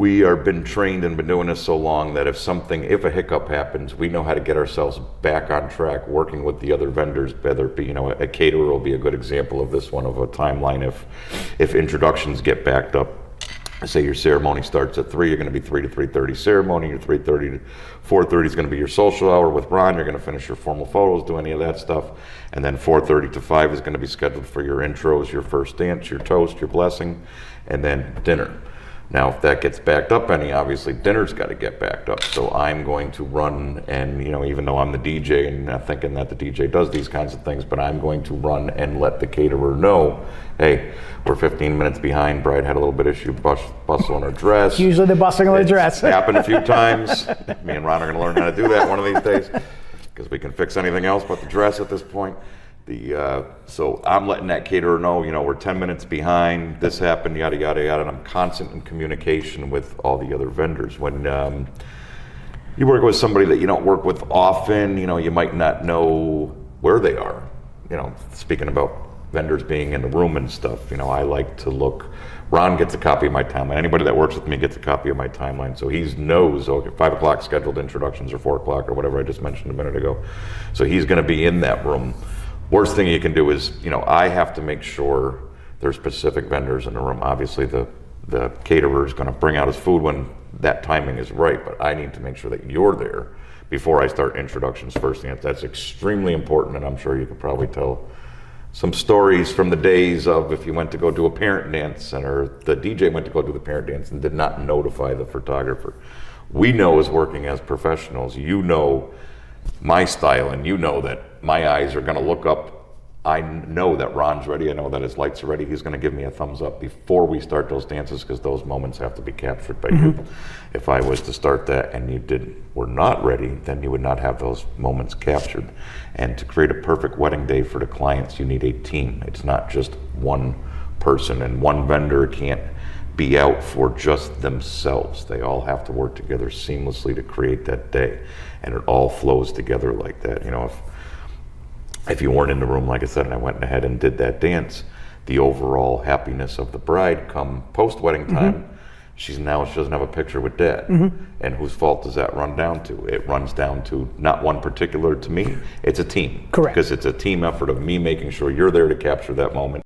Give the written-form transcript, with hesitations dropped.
we are been trained and been doing this so long that if a hiccup happens, we know how to get ourselves back on track, working with the other vendors, whether it be, a caterer will be a good example of this one, of a timeline. If introductions get backed up, say your ceremony starts at 3, you're going to be 3 to 3:30 ceremony, your 3:30 to 4:30 is going to be your social hour with Ron, you're going to finish your formal photos, do any of that stuff, and then 4:30 to 5 is going to be scheduled for your intros, your first dance, your toast, your blessing, and then dinner. Now, if that gets backed up any, obviously dinner's got to get backed up. So I'm going to run and, even though I'm the DJ and not thinking that the DJ does these kinds of things, but I'm going to run and let the caterer know, hey, we're 15 minutes behind. Bride had a little bit of issue bustling her dress. Usually the bustling of the dress. It's happened a few times. Me and Ron are going to learn how to do that one of these days, because we can fix anything else but the dress at this point. So I'm letting that caterer know, we're 10 minutes behind, this happened, yada, yada, yada, and I'm constant in communication with all the other vendors. When you work with somebody that you don't work with often, you might not know where they are. Speaking about vendors being in the room and stuff, I like to look. Ron gets a copy of my timeline. Anybody that works with me gets a copy of my timeline. So he knows, okay, 5 o'clock scheduled introductions or 4 o'clock or whatever I just mentioned a minute ago. So he's going to be in that room. Worst thing you can do is, I have to make sure there's specific vendors in the room. Obviously, the caterer is going to bring out his food when that timing is right, but I need to make sure that you're there before I start introductions first. And that's extremely important, and I'm sure you could probably tell some stories from the days of if you went to go do a parent dance, or the DJ went to go do the parent dance and did not notify the photographer. We know, as working as professionals, my style, and that my eyes are going to look up. I know that Ron's ready. I know that his lights are ready. He's going to give me a thumbs up before we start those dances, because those moments have to be captured by you. If I was to start that and you were not ready, then you would not have those moments captured. And to create a perfect wedding day for the clients, you need a team. It's not just one person, and one vendor can't be out for just themselves. They all have to work together seamlessly to create that day, and it all flows together like that. If you weren't in the room, like I said, and I went ahead and did that dance, the overall happiness of the bride come post-wedding time, she doesn't have a picture with Dad. And whose fault does that run down to? It runs down to not one particular to me, it's a team. Correct. Because it's a team effort of me making sure you're there to capture that moment.